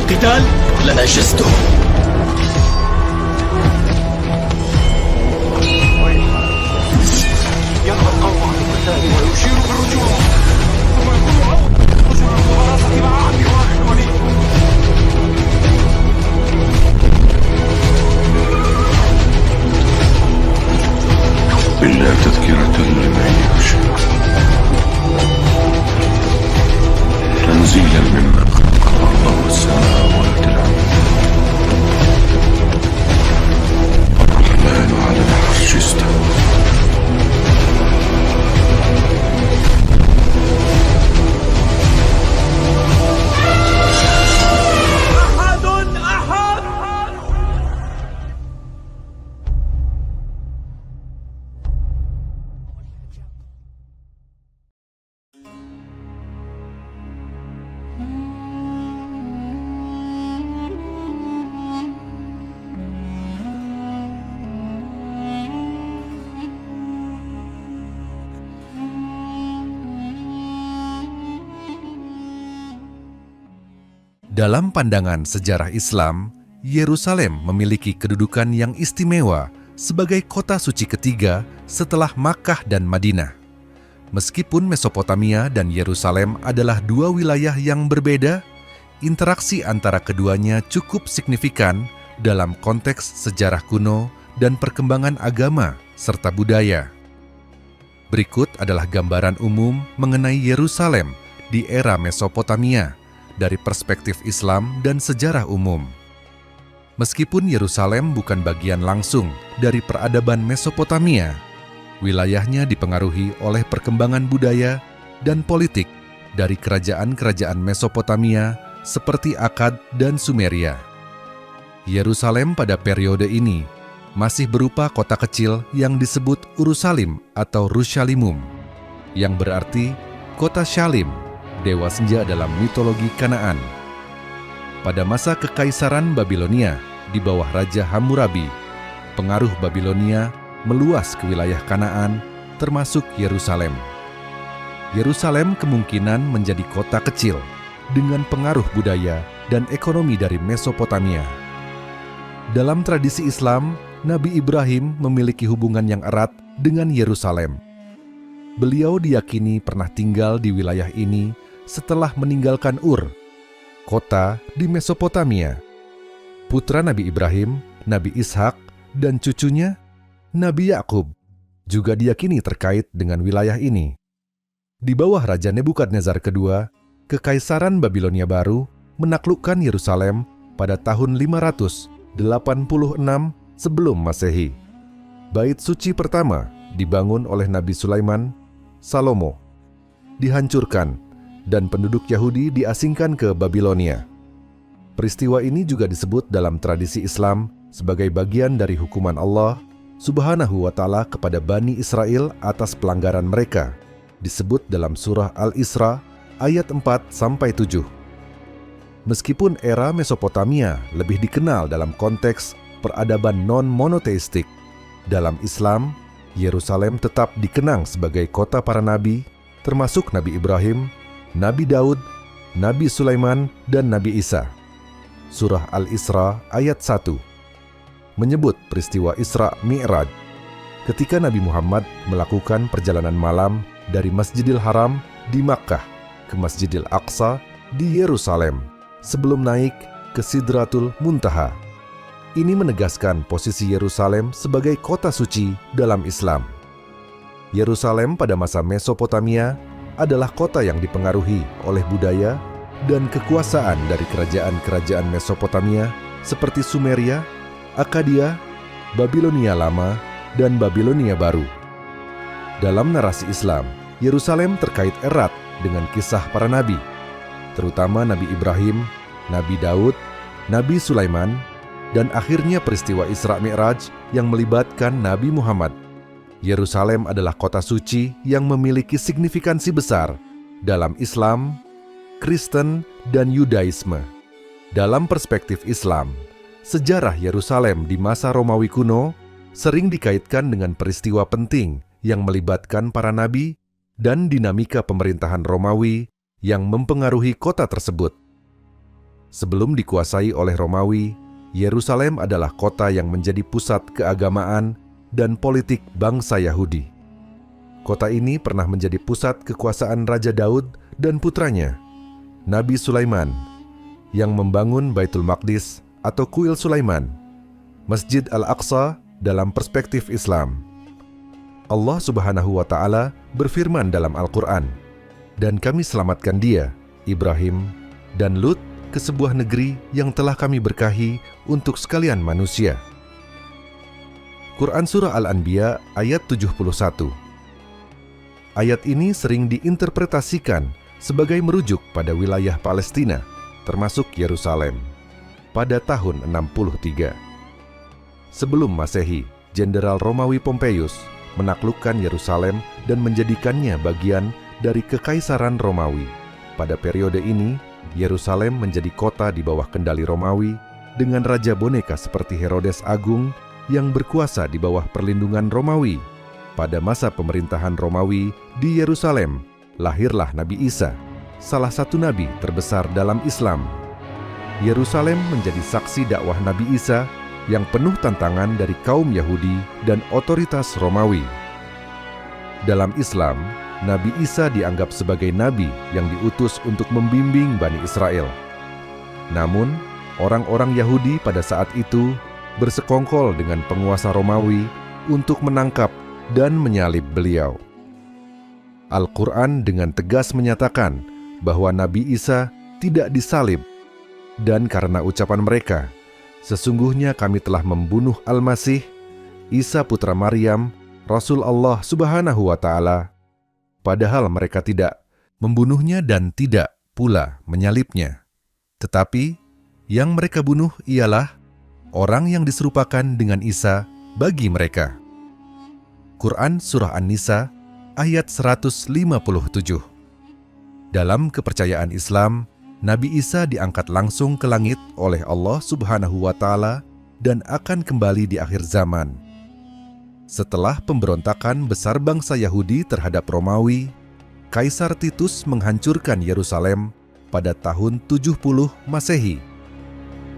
القتال لنجزته. ينهى القوم عن القتال ويشير بالرجوع، ثم يكون أول رجل المبارزة مع عبد خالد الوليد. إلا تذكرة لمن يخشى، تنزيلا ممن خلق الأرض والسماوات العلى. الرحمن على العرش استوى. Dalam pandangan sejarah Islam, Yerusalem memiliki kedudukan yang istimewa sebagai kota suci ketiga setelah Makkah dan Madinah. Meskipun Mesopotamia dan Yerusalem adalah dua wilayah yang berbeda, interaksi antara keduanya cukup signifikan dalam konteks sejarah kuno dan perkembangan agama serta budaya. Berikut adalah gambaran umum mengenai Yerusalem di era Mesopotamia dari perspektif Islam dan sejarah umum. Meskipun Yerusalem bukan bagian langsung dari peradaban Mesopotamia, wilayahnya dipengaruhi oleh perkembangan budaya dan politik dari kerajaan-kerajaan Mesopotamia seperti Akkad dan Sumeria. Yerusalem pada periode ini masih berupa kota kecil yang disebut Urusalim atau Rushalimum, yang berarti kota Shalim, dewa senja dalam mitologi Kanaan. Pada masa Kekaisaran Babilonia di bawah Raja Hammurabi, pengaruh Babilonia meluas ke wilayah Kanaan, termasuk Yerusalem. Yerusalem kemungkinan menjadi kota kecil dengan pengaruh budaya dan ekonomi dari Mesopotamia. Dalam tradisi Islam, Nabi Ibrahim memiliki hubungan yang erat dengan Yerusalem. Beliau diyakini pernah tinggal di wilayah ini setelah meninggalkan Ur, kota di Mesopotamia. Putra Nabi Ibrahim, Nabi Ishak, dan cucunya, Nabi Yakub, juga diyakini terkait dengan wilayah ini. Di bawah Raja Nebukadnezar II, Kekaisaran Babilonia baru menaklukkan Yerusalem pada tahun 586 sebelum Masehi. Bait suci pertama dibangun oleh Nabi Sulaiman, Salomo, dihancurkan dan penduduk Yahudi diasingkan ke Babilonia. Peristiwa ini juga disebut dalam tradisi Islam sebagai bagian dari hukuman Allah Subhanahu wa Ta'ala kepada Bani Israel atas pelanggaran mereka, disebut dalam surah Al-Isra ayat 4-7. Meskipun era Mesopotamia lebih dikenal dalam konteks peradaban non-monoteistik, dalam Islam, Yerusalem tetap dikenang sebagai kota para nabi, termasuk Nabi Ibrahim, Nabi Daud, Nabi Sulaiman, dan Nabi Isa. Surah Al-Isra ayat 1 menyebut peristiwa Isra Mi'raj, ketika Nabi Muhammad melakukan perjalanan malam dari Masjidil Haram di Makkah ke Masjidil Aqsa di Yerusalem sebelum naik ke Sidratul Muntaha. Ini menegaskan posisi Yerusalem sebagai kota suci dalam Islam. Yerusalem pada masa Mesopotamia adalah kota yang dipengaruhi oleh budaya dan kekuasaan dari kerajaan-kerajaan Mesopotamia seperti Sumeria, Akkadia, Babilonia Lama, dan Babilonia Baru. Dalam narasi Islam, Yerusalem terkait erat dengan kisah para nabi, terutama Nabi Ibrahim, Nabi Daud, Nabi Sulaiman, dan akhirnya peristiwa Isra Mi'raj yang melibatkan Nabi Muhammad. Yerusalem adalah kota suci yang memiliki signifikansi besar dalam Islam, Kristen, dan Yudaisme. Dalam perspektif Islam, sejarah Yerusalem di masa Romawi kuno sering dikaitkan dengan peristiwa penting yang melibatkan para nabi dan dinamika pemerintahan Romawi yang mempengaruhi kota tersebut. Sebelum dikuasai oleh Romawi, Yerusalem adalah kota yang menjadi pusat keagamaan dan politik bangsa Yahudi. Kota ini pernah menjadi pusat kekuasaan Raja Daud dan putranya, Nabi Sulaiman, yang membangun Baitul Maqdis atau Kuil Sulaiman, Masjid Al-Aqsa dalam perspektif Islam. Allah Subhanahu wa Ta'ala berfirman dalam Al-Quran, "Dan kami selamatkan dia, Ibrahim, dan Lut ke sebuah negeri yang telah kami berkahi untuk sekalian manusia." Quran Surah Al-Anbiya ayat 71. Ayat ini sering diinterpretasikan sebagai merujuk pada wilayah Palestina, termasuk Yerusalem, pada tahun 63. Sebelum Masehi, Jenderal Romawi Pompeius menaklukkan Yerusalem dan menjadikannya bagian dari Kekaisaran Romawi. Pada periode ini, Yerusalem menjadi kota di bawah kendali Romawi dengan raja boneka seperti Herodes Agung yang berkuasa di bawah perlindungan Romawi. Pada masa pemerintahan Romawi di Yerusalem, lahirlah Nabi Isa, salah satu nabi terbesar dalam Islam. Yerusalem menjadi saksi dakwah Nabi Isa yang penuh tantangan dari kaum Yahudi dan otoritas Romawi. Dalam Islam, Nabi Isa dianggap sebagai nabi yang diutus untuk membimbing Bani Israel. Namun, orang-orang Yahudi pada saat itu bersekongkol dengan penguasa Romawi untuk menangkap dan menyalib beliau. Al-Quran dengan tegas menyatakan bahwa Nabi Isa tidak disalib, dan karena ucapan mereka, "Sesungguhnya kami telah membunuh Al-Masih, Isa putra Maryam, Rasul Allah Subhanahu wa Ta'ala," padahal mereka tidak membunuhnya dan tidak pula menyalibnya. Tetapi yang mereka bunuh ialah orang yang diserupakan dengan Isa bagi mereka. Quran Surah An-Nisa ayat 157. Dalam kepercayaan Islam, Nabi Isa diangkat langsung ke langit oleh Allah Subhanahu wa Ta'ala dan akan kembali di akhir zaman. Setelah pemberontakan besar bangsa Yahudi terhadap Romawi, Kaisar Titus menghancurkan Yerusalem pada tahun 70 Masehi.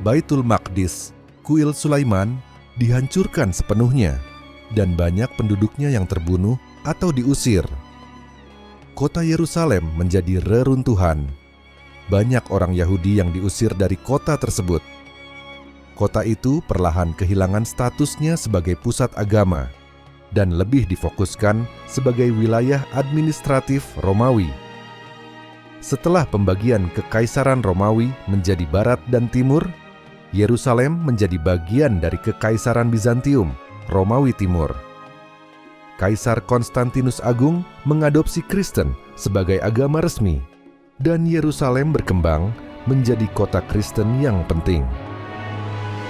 Baitul Maqdis, Kuil Sulaiman, dihancurkan sepenuhnya dan banyak penduduknya yang terbunuh atau diusir. Kota Yerusalem menjadi reruntuhan. Banyak orang Yahudi yang diusir dari kota tersebut. Kota itu perlahan kehilangan statusnya sebagai pusat agama dan lebih difokuskan sebagai wilayah administratif Romawi. Setelah pembagian Kekaisaran Romawi menjadi barat dan timur, Yerusalem menjadi bagian dari Kekaisaran Bizantium, Romawi Timur. Kaisar Konstantinus Agung mengadopsi Kristen sebagai agama resmi, dan Yerusalem berkembang menjadi kota Kristen yang penting.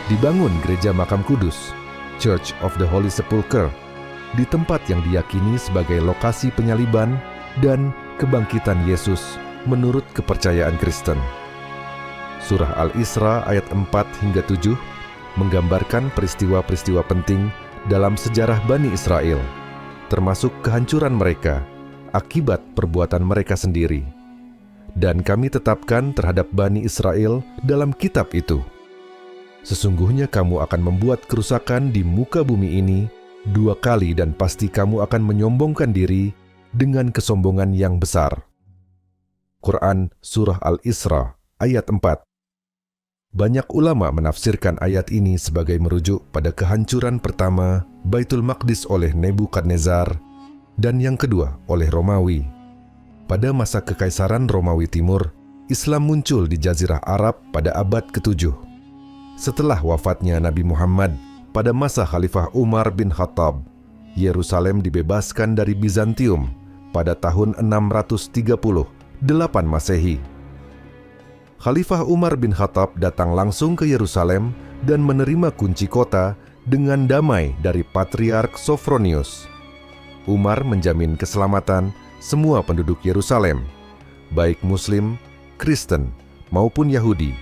Dibangun gereja Makam Kudus, Church of the Holy Sepulchre, di tempat yang diyakini sebagai lokasi penyaliban dan kebangkitan Yesus menurut kepercayaan Kristen. Surah Al-Isra ayat 4-7 menggambarkan peristiwa-peristiwa penting dalam sejarah Bani Israel, termasuk kehancuran mereka akibat perbuatan mereka sendiri. Dan kami tetapkan terhadap Bani Israel dalam kitab itu, "Sesungguhnya kamu akan membuat kerusakan di muka bumi ini 2 kali dan pasti kamu akan menyombongkan diri dengan kesombongan yang besar." Quran Surah Al-Isra ayat 4. Banyak ulama menafsirkan ayat ini sebagai merujuk pada kehancuran pertama Baitul Maqdis oleh Nebukadnezar dan yang kedua oleh Romawi. Pada masa Kekaisaran Romawi Timur, Islam muncul di Jazirah Arab pada abad ke-7. Setelah wafatnya Nabi Muhammad pada masa Khalifah Umar bin Khattab, Yerusalem dibebaskan dari Bizantium pada tahun 638 Masehi. Khalifah Umar bin Khattab datang langsung ke Yerusalem dan menerima kunci kota dengan damai dari Patriark Sophronius. Umar menjamin keselamatan semua penduduk Yerusalem, baik Muslim, Kristen, maupun Yahudi.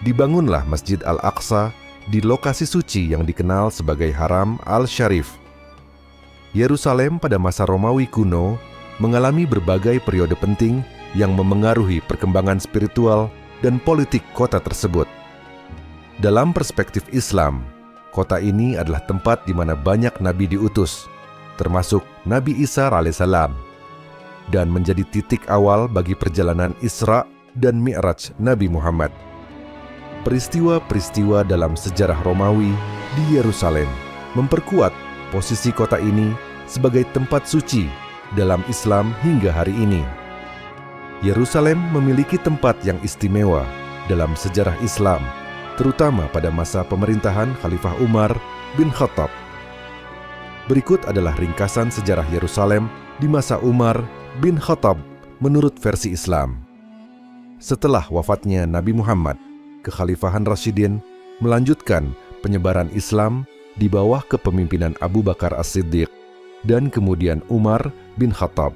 Dibangunlah Masjid Al-Aqsa di lokasi suci yang dikenal sebagai Haram Al-Sharif. Yerusalem pada masa Romawi kuno mengalami berbagai periode penting yang memengaruhi perkembangan spiritual dan politik kota tersebut. Dalam perspektif Islam, kota ini adalah tempat di mana banyak nabi diutus, termasuk Nabi Isa alaihissalam, dan menjadi titik awal bagi perjalanan Isra dan Mi'raj Nabi Muhammad. Peristiwa-peristiwa dalam sejarah Romawi di Yerusalem memperkuat posisi kota ini sebagai tempat suci dalam Islam hingga hari ini. Yerusalem memiliki tempat yang istimewa dalam sejarah Islam, terutama pada masa pemerintahan Khalifah Umar bin Khattab. Berikut adalah ringkasan sejarah Yerusalem di masa Umar bin Khattab menurut versi Islam. Setelah wafatnya Nabi Muhammad, kekhalifahan Rasyidin melanjutkan penyebaran Islam di bawah kepemimpinan Abu Bakar As-Siddiq dan kemudian Umar bin Khattab.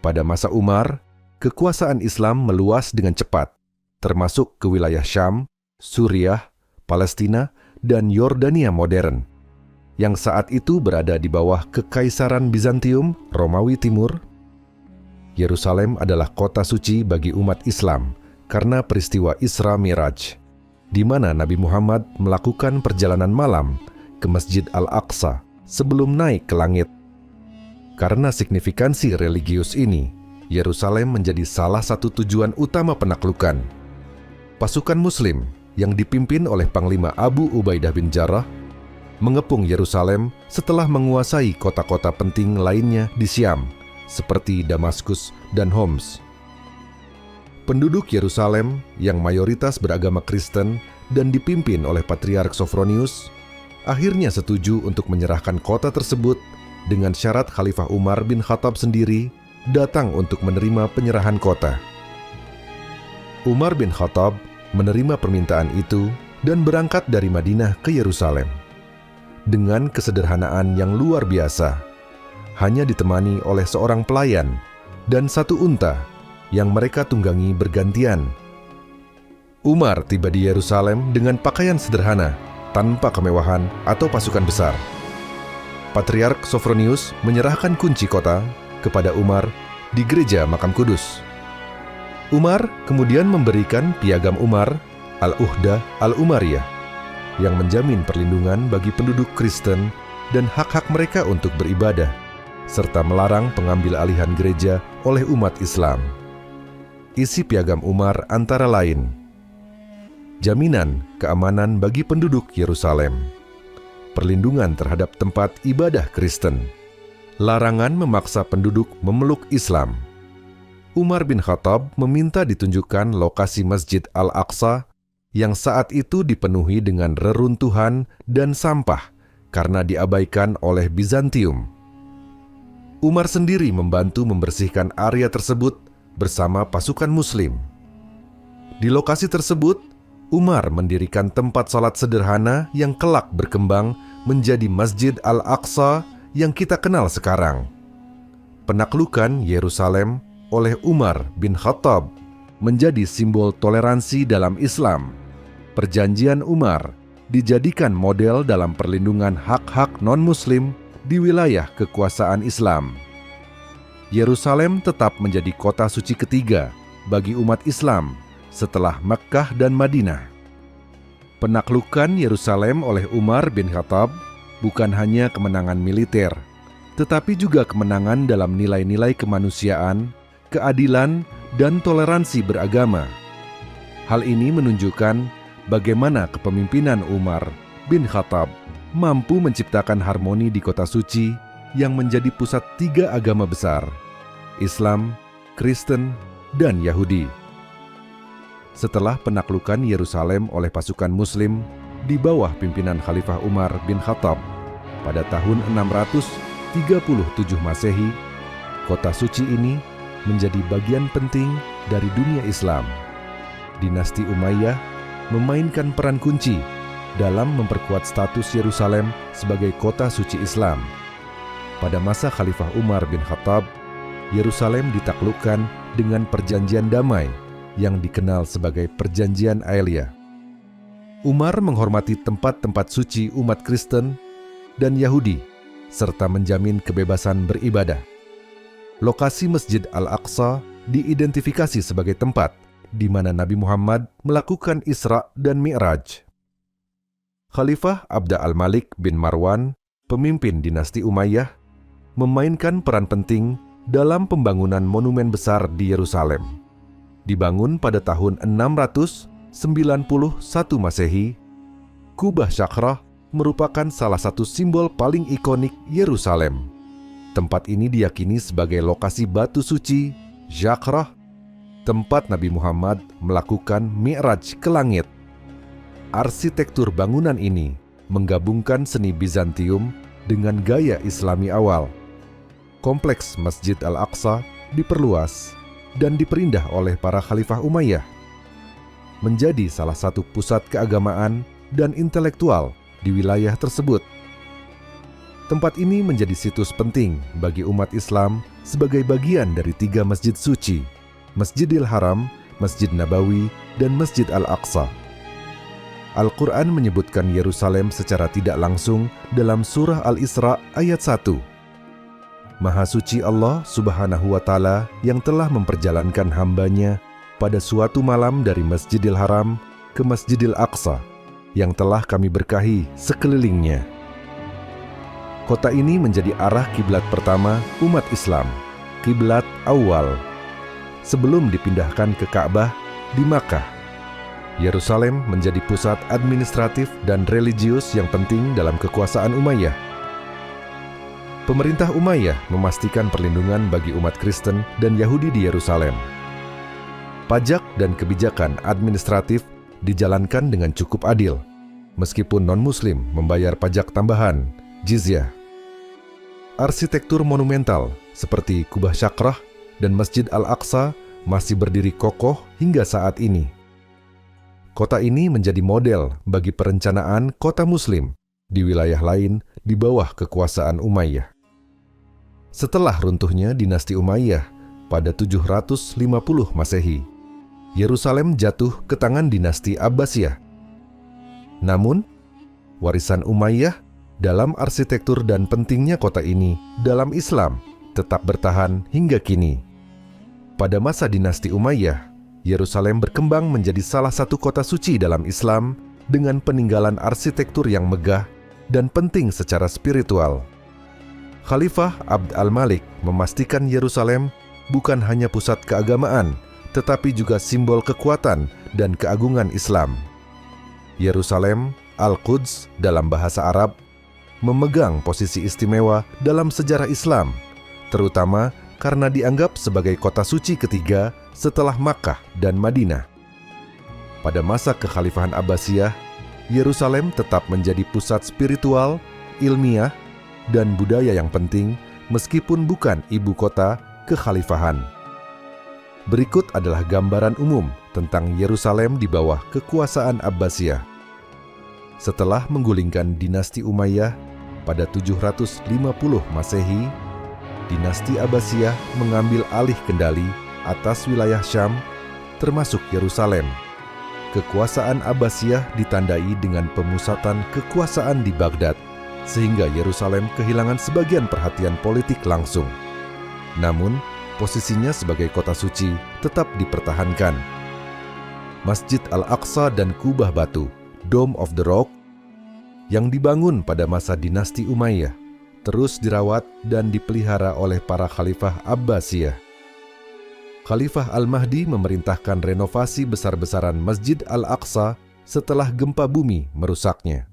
Pada masa Umar, kekuasaan Islam meluas dengan cepat, termasuk ke wilayah Syam, Suriah, Palestina, dan Yordania modern, yang saat itu berada di bawah Kekaisaran Bizantium Romawi Timur. Yerusalem adalah kota suci bagi umat Islam karena peristiwa Isra Mi'raj, di mana Nabi Muhammad melakukan perjalanan malam ke Masjid Al-Aqsa sebelum naik ke langit. Karena signifikansi religius ini, Yerusalem menjadi salah satu tujuan utama penaklukan. Pasukan Muslim yang dipimpin oleh Panglima Abu Ubaidah bin Jarrah mengepung Yerusalem setelah menguasai kota-kota penting lainnya di Syam, seperti Damaskus dan Homs. Penduduk Yerusalem yang mayoritas beragama Kristen dan dipimpin oleh Patriark Sophronius akhirnya setuju untuk menyerahkan kota tersebut dengan syarat Khalifah Umar bin Khattab sendiri datang untuk menerima penyerahan kota. Umar bin Khattab menerima permintaan itu dan berangkat dari Madinah ke Yerusalem. Dengan kesederhanaan yang luar biasa, hanya ditemani oleh seorang pelayan dan satu unta yang mereka tunggangi bergantian. Umar tiba di Yerusalem dengan pakaian sederhana, tanpa kemewahan atau pasukan besar. Patriark Sophronius menyerahkan kunci kota kepada Umar di gereja Makam Kudus. Umar kemudian memberikan piagam Umar Al-Uhdah Al-Umariyah yang menjamin perlindungan bagi penduduk Kristen dan hak-hak mereka untuk beribadah, serta melarang pengambil alihan gereja oleh umat Islam. Isi piagam Umar antara lain: jaminan keamanan bagi penduduk Yerusalem, perlindungan terhadap tempat ibadah Kristen, larangan memaksa penduduk memeluk Islam. Umar bin Khattab meminta ditunjukkan lokasi Masjid Al-Aqsa yang saat itu dipenuhi dengan reruntuhan dan sampah karena diabaikan oleh Bizantium. Umar sendiri membantu membersihkan area tersebut bersama pasukan Muslim. Di lokasi tersebut, Umar mendirikan tempat salat sederhana yang kelak berkembang menjadi Masjid Al-Aqsa yang kita kenal sekarang. Penaklukan Yerusalem oleh Umar bin Khattab menjadi simbol toleransi dalam Islam. Perjanjian Umar dijadikan model dalam perlindungan hak-hak non-Muslim di wilayah kekuasaan Islam. Yerusalem tetap menjadi kota suci ketiga bagi umat Islam setelah Mekkah dan Madinah. Penaklukan Yerusalem oleh Umar bin Khattab bukan hanya kemenangan militer, tetapi juga kemenangan dalam nilai-nilai kemanusiaan, keadilan, dan toleransi beragama. Hal ini menunjukkan bagaimana kepemimpinan Umar bin Khattab mampu menciptakan harmoni di kota suci yang menjadi pusat tiga agama besar: Islam, Kristen, dan Yahudi. Setelah penaklukan Yerusalem oleh pasukan Muslim di bawah pimpinan Khalifah Umar bin Khattab pada tahun 637 Masehi, kota suci ini menjadi bagian penting dari dunia Islam. Dinasti Umayyah memainkan peran kunci dalam memperkuat status Yerusalem sebagai kota suci Islam. Pada masa Khalifah Umar bin Khattab, Yerusalem ditaklukkan dengan perjanjian damai yang dikenal sebagai Perjanjian Aelia. Umar menghormati tempat-tempat suci umat Kristen dan Yahudi, serta menjamin kebebasan beribadah. Lokasi Masjid Al-Aqsa diidentifikasi sebagai tempat di mana Nabi Muhammad melakukan Isra dan Mi'raj. Khalifah Abd al-Malik bin Marwan, pemimpin dinasti Umayyah, memainkan peran penting dalam pembangunan monumen besar di Yerusalem. Dibangun pada tahun 691 Masehi, Kubah Syakrah merupakan salah satu simbol paling ikonik Yerusalem. Tempat ini diyakini sebagai lokasi batu suci, Syakrah, tempat Nabi Muhammad melakukan Mi'raj ke langit. Arsitektur bangunan ini menggabungkan seni Bizantium dengan gaya Islami awal. Kompleks Masjid Al-Aqsa diperluas dan diperindah oleh para khalifah Umayyah, menjadi salah satu pusat keagamaan dan intelektual di wilayah tersebut. Tempat ini menjadi situs penting bagi umat Islam sebagai bagian dari 3 masjid suci, Masjidil Haram, Masjid Nabawi, dan Masjid Al-Aqsa. Al-Quran menyebutkan Yerusalem secara tidak langsung dalam surah Al-Isra ayat 1. Maha suci Allah Subhanahu wa Ta'ala yang telah memperjalankan hambanya pada suatu malam dari Masjidil Haram ke Masjidil Aqsa yang telah kami berkahi sekelilingnya. Kota ini menjadi arah kiblat pertama umat Islam, kiblat awal, sebelum dipindahkan ke Ka'bah di Makkah. Yerusalem menjadi pusat administratif dan religius yang penting dalam kekuasaan Umayyah. Pemerintah Umayyah memastikan perlindungan bagi umat Kristen dan Yahudi di Yerusalem. Pajak dan kebijakan administratif dijalankan dengan cukup adil, meskipun non-Muslim membayar pajak tambahan, jizyah. Arsitektur monumental seperti Kubah Syakrah dan Masjid Al-Aqsa masih berdiri kokoh hingga saat ini. Kota ini menjadi model bagi perencanaan kota Muslim di wilayah lain di bawah kekuasaan Umayyah. Setelah runtuhnya dinasti Umayyah pada 750 Masehi, Yerusalem jatuh ke tangan dinasti Abbasiyah. Namun, warisan Umayyah dalam arsitektur dan pentingnya kota ini dalam Islam tetap bertahan hingga kini. Pada masa dinasti Umayyah, Yerusalem berkembang menjadi salah satu kota suci dalam Islam dengan peninggalan arsitektur yang megah dan penting secara spiritual. Khalifah Abd al-Malik memastikan Yerusalem bukan hanya pusat keagamaan, tetapi juga simbol kekuatan dan keagungan Islam. Yerusalem, Al-Quds dalam bahasa Arab, memegang posisi istimewa dalam sejarah Islam, terutama karena dianggap sebagai kota suci ketiga setelah Makkah dan Madinah. Pada masa kekhalifahan Abbasiyah, Yerusalem tetap menjadi pusat spiritual, ilmiah, dan budaya yang penting meskipun bukan ibu kota kekhalifahan. Berikut adalah gambaran umum tentang Yerusalem di bawah kekuasaan Abbasiyah. Setelah menggulingkan dinasti Umayyah pada 750 Masehi, dinasti Abbasiyah mengambil alih kendali atas wilayah Syam, termasuk Yerusalem. Kekuasaan Abbasiyah ditandai dengan pemusatan kekuasaan di Baghdad, sehingga Yerusalem kehilangan sebagian perhatian politik langsung. Namun, posisinya sebagai kota suci tetap dipertahankan. Masjid Al-Aqsa dan Kubah Batu, Dome of the Rock, yang dibangun pada masa dinasti Umayyah, terus dirawat dan dipelihara oleh para khalifah Abbasiyah. Khalifah Al-Mahdi memerintahkan renovasi besar-besaran Masjid Al-Aqsa setelah gempa bumi merusaknya.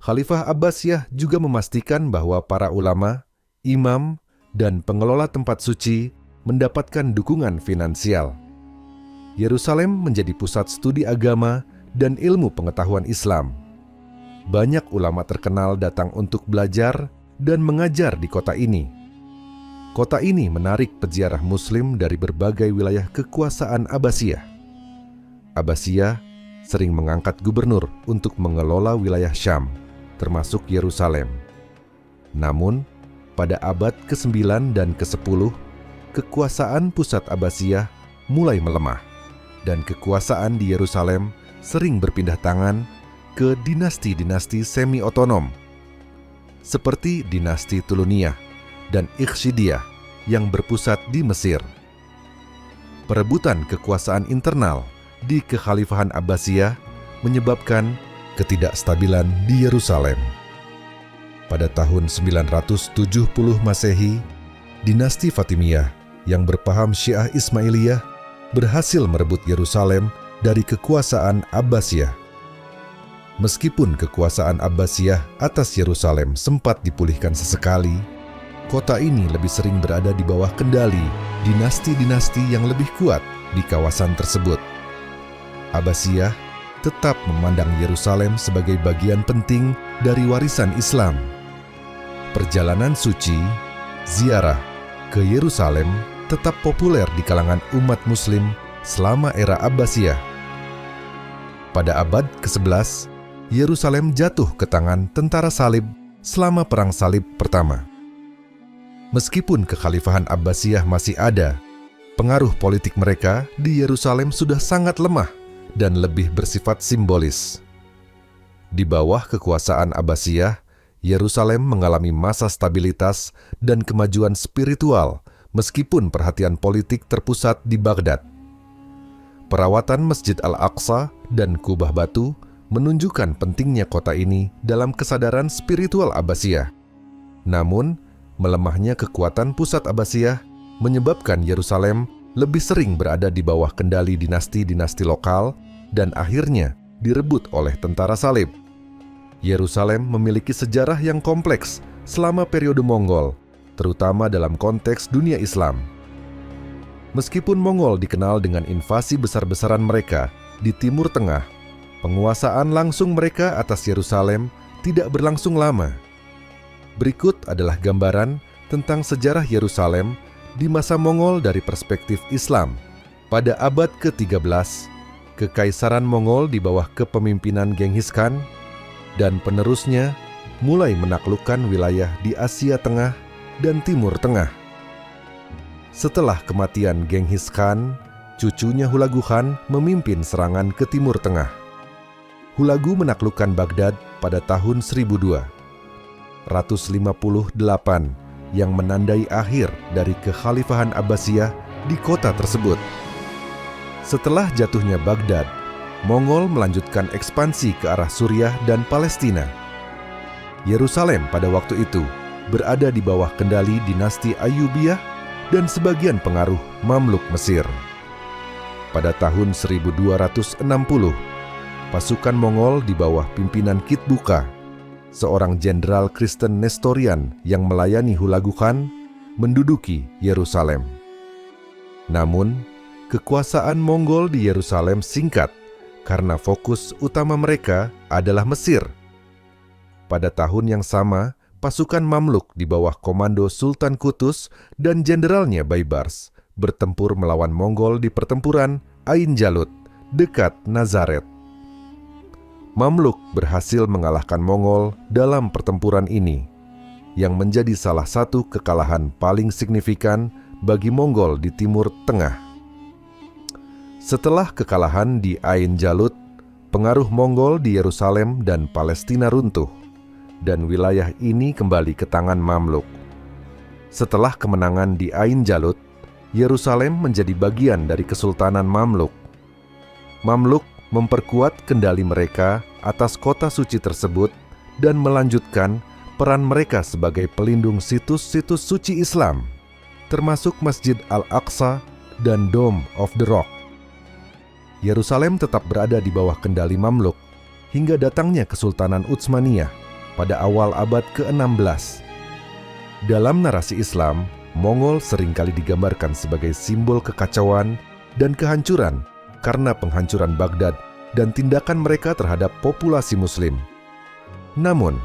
Khalifah Abbasiyah juga memastikan bahwa para ulama, imam, dan pengelola tempat suci mendapatkan dukungan finansial. Yerusalem menjadi pusat studi agama dan ilmu pengetahuan Islam. Banyak ulama terkenal datang untuk belajar dan mengajar di kota ini. Kota ini menarik peziarah Muslim dari berbagai wilayah kekuasaan Abbasiyah. Abbasiyah sering mengangkat gubernur untuk mengelola wilayah Syam, termasuk Yerusalem. Namun, pada abad ke-9 dan ke-10, kekuasaan pusat Abbasiyah mulai melemah, dan kekuasaan di Yerusalem sering berpindah tangan ke dinasti-dinasti semi-otonom, seperti dinasti Tuluniyah dan Ikhshidiyah yang berpusat di Mesir. perebutan kekuasaan internal di Kekhalifahan Abbasiyah menyebabkan ketidakstabilan di Yerusalem. Pada tahun 970 Masehi, dinasti Fatimiyah yang berpaham Syiah Ismailiyah berhasil merebut Yerusalem dari kekuasaan Abbasiyah. Meskipun kekuasaan Abbasiyah atas Yerusalem sempat dipulihkan sesekali, kota ini lebih sering berada di bawah kendali dinasti-dinasti yang lebih kuat di kawasan tersebut. Abbasiyah tetap memandang Yerusalem sebagai bagian penting dari warisan Islam. Perjalanan suci, ziarah ke Yerusalem tetap populer di kalangan umat Muslim selama era Abbasiyah. Pada abad ke-11, Yerusalem jatuh ke tangan tentara salib selama Perang Salib Pertama. Meskipun Kekhalifahan Abbasiyah masih ada, pengaruh politik mereka di Yerusalem sudah sangat lemah dan lebih bersifat simbolis. Di bawah kekuasaan Abbasiyah, Yerusalem mengalami masa stabilitas dan kemajuan spiritual meskipun perhatian politik terpusat di Baghdad. Perawatan Masjid Al-Aqsa dan Kubah Batu menunjukkan pentingnya kota ini dalam kesadaran spiritual Abbasiyah. Namun, melemahnya kekuatan pusat Abbasiyah menyebabkan Yerusalem lebih sering berada di bawah kendali dinasti-dinasti lokal dan akhirnya direbut oleh tentara salib. Yerusalem memiliki sejarah yang kompleks selama periode Mongol, terutama dalam konteks dunia Islam. Meskipun Mongol dikenal dengan invasi besar-besaran mereka di Timur Tengah, penguasaan langsung mereka atas Yerusalem tidak berlangsung lama. Berikut adalah gambaran tentang sejarah Yerusalem di masa Mongol dari perspektif Islam. Pada abad ke-13, Kekaisaran Mongol di bawah kepemimpinan Genghis Khan dan penerusnya mulai menaklukkan wilayah di Asia Tengah dan Timur Tengah. Setelah kematian Genghis Khan, cucunya Hulagu Khan memimpin serangan ke Timur Tengah. Hulagu menaklukkan Baghdad pada tahun 1002. 158 yang menandai akhir dari Kekhalifahan Abbasiyah di kota tersebut. Setelah jatuhnya Baghdad, Mongol melanjutkan ekspansi ke arah Suriah dan Palestina. Yerusalem pada waktu itu berada di bawah kendali dinasti Ayyubiyah dan sebagian pengaruh Mamluk Mesir. Pada tahun 1260, pasukan Mongol di bawah pimpinan Kitbuka, seorang jenderal Kristen Nestorian yang melayani Hulagu Khan, menduduki Yerusalem. Namun, kekuasaan Mongol di Yerusalem singkat karena fokus utama mereka adalah Mesir. Pada tahun yang sama, pasukan Mamluk di bawah komando Sultan Qutus dan jenderalnya Baibars bertempur melawan Mongol di pertempuran Ain Jalut dekat Nazaret. Mamluk berhasil mengalahkan Mongol dalam pertempuran ini, yang menjadi salah satu kekalahan paling signifikan bagi Mongol di Timur Tengah. Setelah kekalahan di Ain Jalut, pengaruh Mongol di Yerusalem dan Palestina runtuh, dan wilayah ini kembali ke tangan Mamluk. Setelah kemenangan di Ain Jalut, Yerusalem menjadi bagian dari Kesultanan Mamluk. Mamluk memperkuat kendali mereka atas kota suci tersebut dan melanjutkan peran mereka sebagai pelindung situs-situs suci Islam, termasuk Masjid Al-Aqsa dan Dome of the Rock. Yerusalem tetap berada di bawah kendali Mamluk hingga datangnya Kesultanan Utsmaniyah pada awal abad ke-16. Dalam narasi Islam, Mongol seringkali digambarkan sebagai simbol kekacauan dan kehancuran karena penghancuran Baghdad dan tindakan mereka terhadap populasi Muslim. Namun,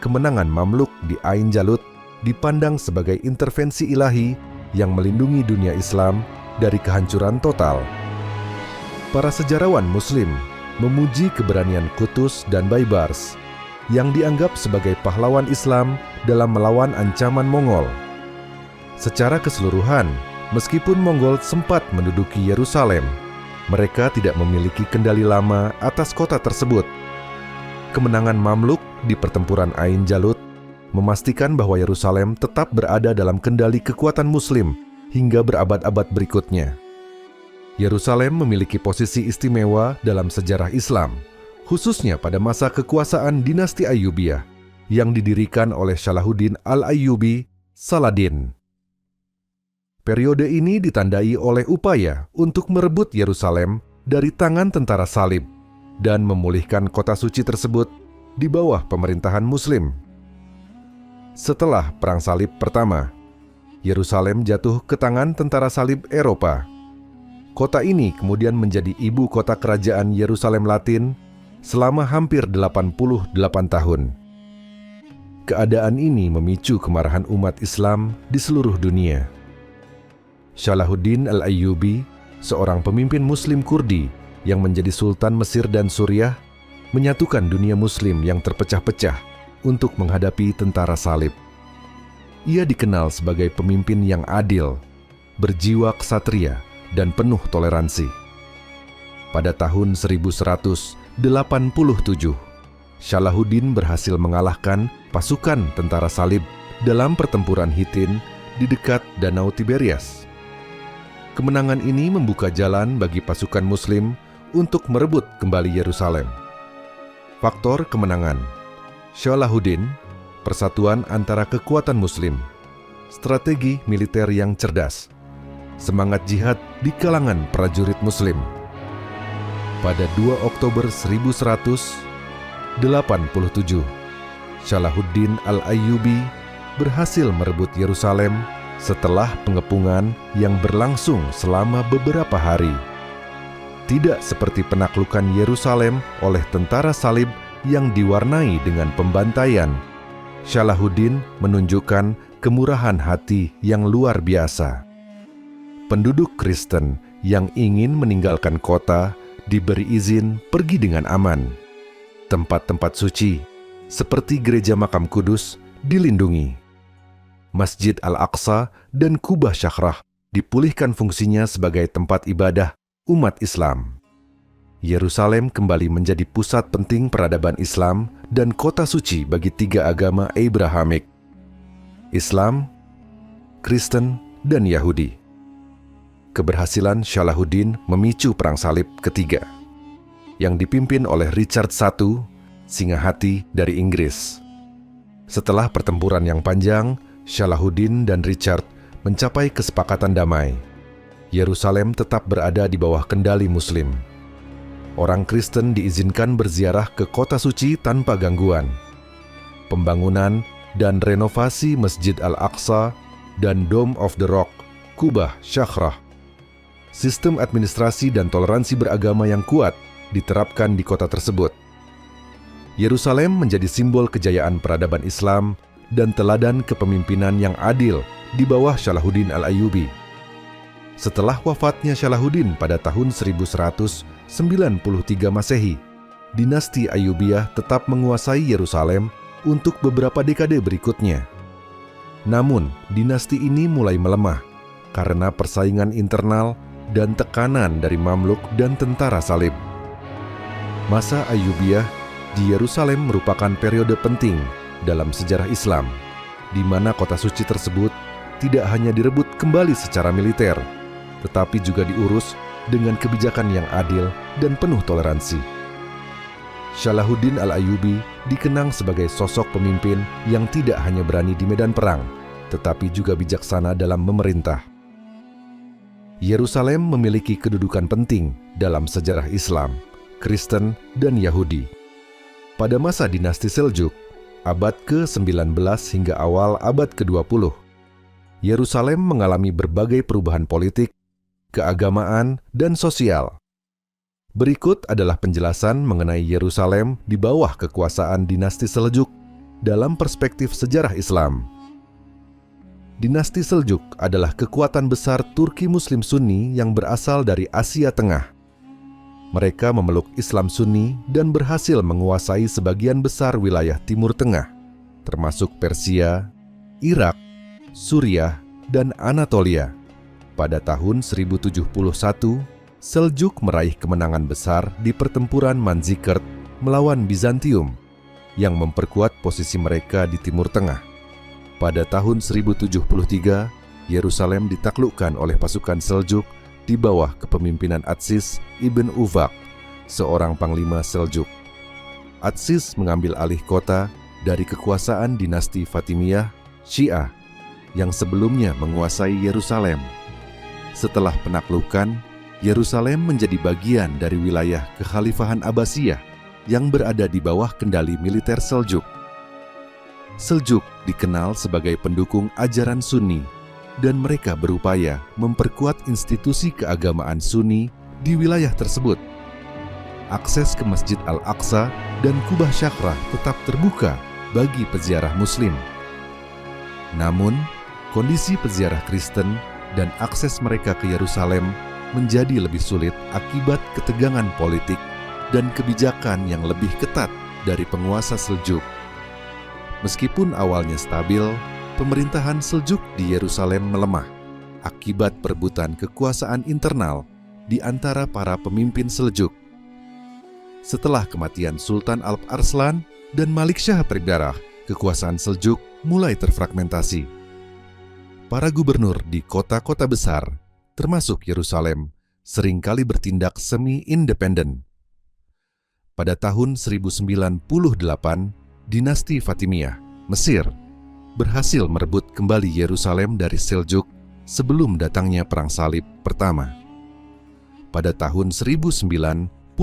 kemenangan Mamluk di Ain Jalut dipandang sebagai intervensi ilahi yang melindungi dunia Islam dari kehancuran total. Para sejarawan Muslim memuji keberanian Qutus dan Baibars yang dianggap sebagai pahlawan Islam dalam melawan ancaman Mongol. Secara keseluruhan, meskipun Mongol sempat menduduki Yerusalem, mereka tidak memiliki kendali lama atas kota tersebut. Kemenangan Mamluk di pertempuran Ain Jalut memastikan bahwa Yerusalem tetap berada dalam kendali kekuatan Muslim hingga berabad-abad berikutnya. Yerusalem memiliki posisi istimewa dalam sejarah Islam, khususnya pada masa kekuasaan dinasti Ayyubiyah yang didirikan oleh Salahuddin Al-Ayyubi Saladin. Periode ini ditandai oleh upaya untuk merebut Yerusalem dari tangan tentara salib dan memulihkan kota suci tersebut di bawah pemerintahan Muslim. Setelah Perang Salib Pertama, Yerusalem jatuh ke tangan tentara salib Eropa. Kota ini kemudian menjadi ibu kota kerajaan Yerusalem Latin selama hampir 88 tahun. Keadaan ini memicu kemarahan umat Islam di seluruh dunia. Salahuddin Al-Ayyubi, seorang pemimpin Muslim Kurdi yang menjadi Sultan Mesir dan Suriah, menyatukan dunia Muslim yang terpecah-pecah untuk menghadapi tentara salib. Ia dikenal sebagai pemimpin yang adil, berjiwa ksatria, dan penuh toleransi. Pada tahun 1187, Salahuddin berhasil mengalahkan pasukan tentara salib dalam pertempuran Hittin di dekat Danau Tiberias. Kemenangan ini membuka jalan bagi pasukan Muslim untuk merebut kembali Yerusalem. Faktor kemenangan: Salahuddin, persatuan antara kekuatan Muslim, strategi militer yang cerdas, semangat jihad di kalangan prajurit Muslim. Pada 2 Oktober 1187, Salahuddin Al-Ayyubi berhasil merebut Yerusalem setelah pengepungan yang berlangsung selama beberapa hari. Tidak seperti penaklukan Yerusalem oleh tentara salib yang diwarnai dengan pembantaian, Salahuddin menunjukkan kemurahan hati yang luar biasa. Penduduk Kristen yang ingin meninggalkan kota diberi izin pergi dengan aman. Tempat-tempat suci, seperti Gereja Makam Kudus, dilindungi. Masjid Al-Aqsa dan Kubah Syahrah dipulihkan fungsinya sebagai tempat ibadah umat Islam. Yerusalem kembali menjadi pusat penting peradaban Islam dan kota suci bagi 3 agama Abrahamik: Islam, Kristen, dan Yahudi. Keberhasilan Salahuddin memicu Perang Salib ketiga, yang dipimpin oleh Richard I, singa hati dari Inggris. Setelah pertempuran yang panjang, Salahuddin dan Richard mencapai kesepakatan damai. Yerusalem tetap berada di bawah kendali Muslim. Orang Kristen diizinkan berziarah ke kota suci tanpa gangguan. Pembangunan dan renovasi Masjid Al-Aqsa dan Dome of the Rock, Kubah Syahrah. Sistem administrasi dan toleransi beragama yang kuat diterapkan di kota tersebut. Yerusalem menjadi simbol kejayaan peradaban Islam dan teladan kepemimpinan yang adil di bawah Salahuddin Al-Ayyubi. Setelah wafatnya Salahuddin pada tahun 1193 Masehi, dinasti Ayyubiyah tetap menguasai Yerusalem untuk beberapa dekade berikutnya. Namun, dinasti ini mulai melemah karena persaingan internal dan tekanan dari Mamluk dan tentara salib. Masa Ayyubiyah di Yerusalem merupakan periode penting dalam sejarah Islam, di mana kota suci tersebut tidak hanya direbut kembali secara militer, tetapi juga diurus dengan kebijakan yang adil dan penuh toleransi. Salahuddin Al-Ayyubi dikenang sebagai sosok pemimpin yang tidak hanya berani di medan perang, tetapi juga bijaksana dalam memerintah. Yerusalem memiliki kedudukan penting dalam sejarah Islam, Kristen, dan Yahudi. Pada masa dinasti Seljuk, abad ke-19 hingga awal abad ke-20, Yerusalem mengalami berbagai perubahan politik, keagamaan, dan sosial. Berikut adalah penjelasan mengenai Yerusalem di bawah kekuasaan dinasti Seljuk dalam perspektif sejarah Islam. Dinasti Seljuk adalah kekuatan besar Turki Muslim Sunni yang berasal dari Asia Tengah. Mereka memeluk Islam Sunni dan berhasil menguasai sebagian besar wilayah Timur Tengah, termasuk Persia, Irak, Suriah, dan Anatolia. Pada tahun 1071, Seljuk meraih kemenangan besar di pertempuran Manzikert melawan Bizantium, yang memperkuat posisi mereka di Timur Tengah. Pada tahun 1073, Yerusalem ditaklukkan oleh pasukan Seljuk di bawah kepemimpinan Atsis ibn Uvaq, seorang panglima Seljuk. Atsis mengambil alih kota dari kekuasaan dinasti Fatimiyah Syiah yang sebelumnya menguasai Yerusalem. Setelah penaklukan, Yerusalem menjadi bagian dari wilayah Kekhalifahan Abbasiyah yang berada di bawah kendali militer Seljuk. Seljuk dikenal sebagai pendukung ajaran Sunni dan mereka berupaya memperkuat institusi keagamaan Sunni di wilayah tersebut. Akses ke Masjid Al-Aqsa dan Kubah Syakrah tetap terbuka bagi peziarah Muslim. Namun, kondisi peziarah Kristen dan akses mereka ke Yerusalem menjadi lebih sulit akibat ketegangan politik dan kebijakan yang lebih ketat dari penguasa Seljuk. Meskipun awalnya stabil, pemerintahan Seljuk di Yerusalem melemah akibat perebutan kekuasaan internal di antara para pemimpin Seljuk. Setelah kematian Sultan Alp Arslan dan Malik Shah Berdarah, kekuasaan Seljuk mulai terfragmentasi. Para gubernur di kota-kota besar, termasuk Yerusalem, seringkali bertindak semi-independen. Pada tahun 1098, dinasti Fatimiyah, Mesir, berhasil merebut kembali Yerusalem dari Seljuk sebelum datangnya Perang Salib pertama. Pada tahun 1099,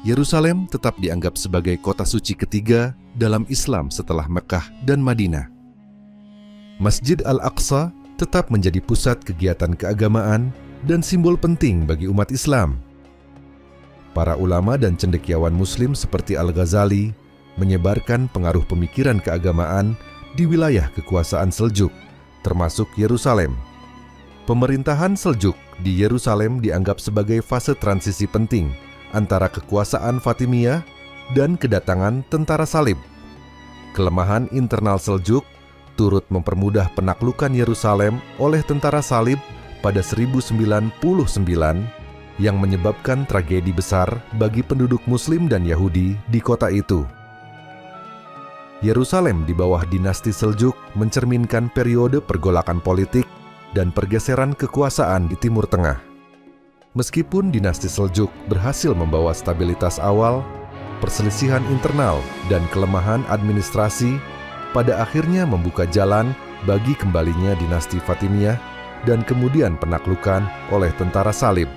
Yerusalem tetap dianggap sebagai kota suci ketiga dalam Islam setelah Mekah dan Madinah. Masjid Al-Aqsa tetap menjadi pusat kegiatan keagamaan dan simbol penting bagi umat Islam. Para ulama dan cendekiawan Muslim seperti Al-Ghazali menyebarkan pengaruh pemikiran keagamaan di wilayah kekuasaan Seljuk, termasuk Yerusalem. Pemerintahan Seljuk di Yerusalem dianggap sebagai fase transisi penting antara kekuasaan Fatimiyah dan kedatangan tentara salib. Kelemahan internal Seljuk turut mempermudah penaklukan Yerusalem oleh tentara salib pada 1099 yang menyebabkan tragedi besar bagi penduduk Muslim dan Yahudi di kota itu. Yerusalem di bawah dinasti Seljuk mencerminkan periode pergolakan politik dan pergeseran kekuasaan di Timur Tengah. Meskipun dinasti Seljuk berhasil membawa stabilitas awal, perselisihan internal dan kelemahan administrasi pada akhirnya membuka jalan bagi kembalinya dinasti Fatimiyah dan kemudian penaklukan oleh tentara salib.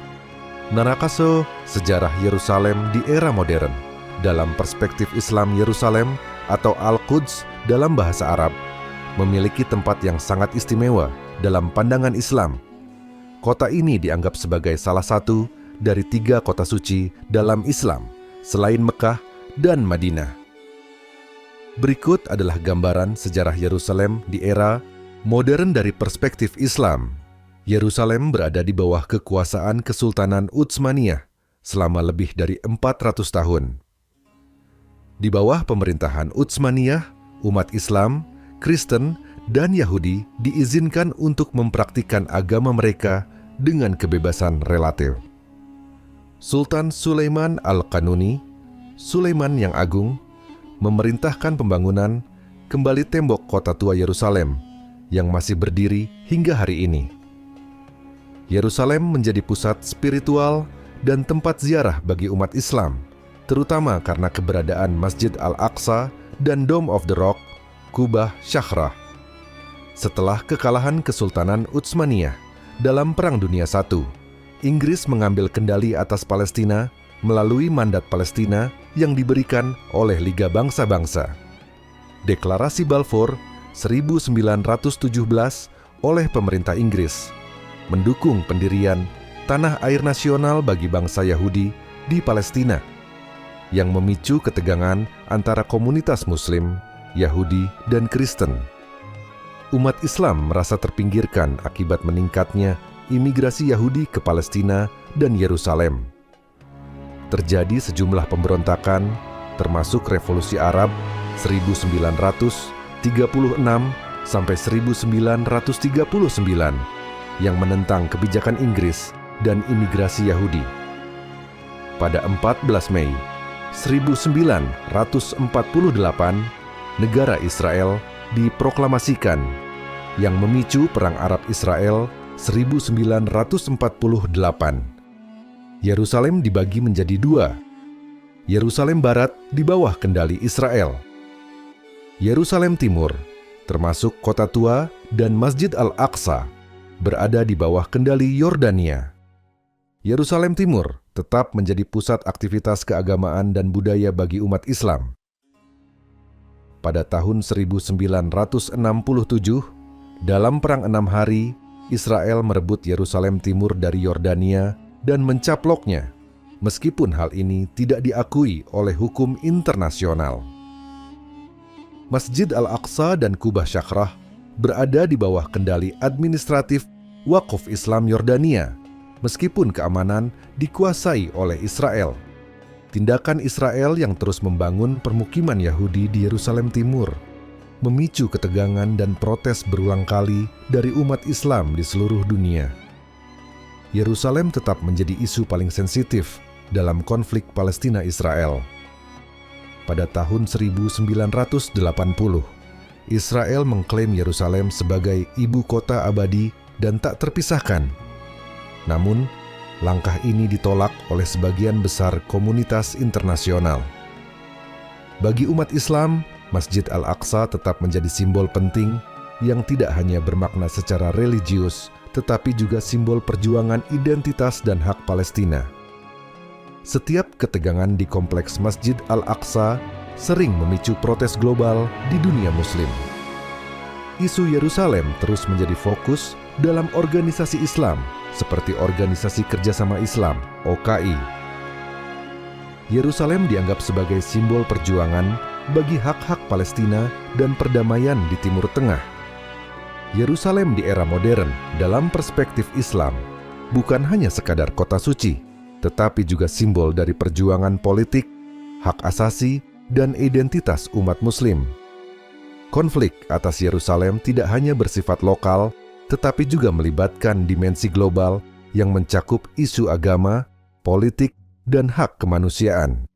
Narakaso, sejarah Yerusalem di era modern, dalam perspektif Islam Yerusalem atau Al-Quds dalam bahasa Arab, memiliki tempat yang sangat istimewa dalam pandangan Islam. Kota ini dianggap sebagai salah satu dari 3 kota suci dalam Islam, selain Mekah dan Madinah. Berikut adalah gambaran sejarah Yerusalem di era modern dari perspektif Islam. Yerusalem berada di bawah kekuasaan Kesultanan Utsmaniyah selama lebih dari 400 tahun. Di bawah pemerintahan Utsmaniyah, umat Islam, Kristen, dan Yahudi diizinkan untuk mempraktikkan agama mereka dengan kebebasan relatif. Sultan Sulaiman Al-Qanuni, Sulaiman yang Agung, memerintahkan pembangunan kembali tembok kota tua Yerusalem yang masih berdiri hingga hari ini. Yerusalem menjadi pusat spiritual dan tempat ziarah bagi umat Islam, terutama karena keberadaan Masjid Al-Aqsa dan Dome of the Rock, Kubah Syakrah. Setelah kekalahan Kesultanan Utsmaniyah dalam Perang Dunia I, Inggris mengambil kendali atas Palestina melalui mandat Palestina yang diberikan oleh Liga Bangsa-Bangsa. Deklarasi Balfour 1917 oleh pemerintah Inggris mendukung pendirian tanah air nasional bagi bangsa Yahudi di Palestina yang memicu ketegangan antara komunitas Muslim, Yahudi, dan Kristen. Umat Islam merasa terpinggirkan akibat meningkatnya imigrasi Yahudi ke Palestina dan Yerusalem. Terjadi sejumlah pemberontakan, termasuk Revolusi Arab 1936 sampai 1939 yang menentang kebijakan Inggris dan imigrasi Yahudi. Pada 14 Mei 1948, negara Israel diproklamasikan yang memicu Perang Arab Israel 1948. Yerusalem dibagi menjadi dua. Yerusalem Barat di bawah kendali Israel. Yerusalem Timur, termasuk Kota Tua dan Masjid Al-Aqsa, berada di bawah kendali Yordania. Yerusalem Timur tetap menjadi pusat aktivitas keagamaan dan budaya bagi umat Islam. Pada tahun 1967, dalam Perang 6 Hari, Israel merebut Yerusalem Timur dari Yordania dan mencaploknya, meskipun hal ini tidak diakui oleh hukum internasional. Masjid Al-Aqsa dan Kubah Syakrah berada di bawah kendali administratif Waqf Islam Yordania, meskipun keamanan dikuasai oleh Israel. Tindakan Israel yang terus membangun permukiman Yahudi di Yerusalem Timur memicu ketegangan dan protes berulang kali dari umat Islam di seluruh dunia. Yerusalem tetap menjadi isu paling sensitif dalam konflik Palestina-Israel. Pada tahun 1980, Israel mengklaim Yerusalem sebagai ibu kota abadi dan tak terpisahkan. Namun, langkah ini ditolak oleh sebagian besar komunitas internasional. Bagi umat Islam, Masjid Al-Aqsa tetap menjadi simbol penting yang tidak hanya bermakna secara religius, tetapi juga simbol perjuangan identitas dan hak Palestina. Setiap ketegangan di kompleks Masjid Al-Aqsa sering memicu protes global di dunia Muslim. Isu Yerusalem terus menjadi fokus dalam organisasi Islam seperti Organisasi Kerjasama Islam (OKI). Yerusalem dianggap sebagai simbol perjuangan bagi hak-hak Palestina dan perdamaian di Timur Tengah. Yerusalem di era modern dalam perspektif Islam bukan hanya sekadar kota suci, tetapi juga simbol dari perjuangan politik, hak asasi, dan identitas umat Muslim. Konflik atas Yerusalem tidak hanya bersifat lokal, tetapi juga melibatkan dimensi global yang mencakup isu agama, politik, dan hak kemanusiaan.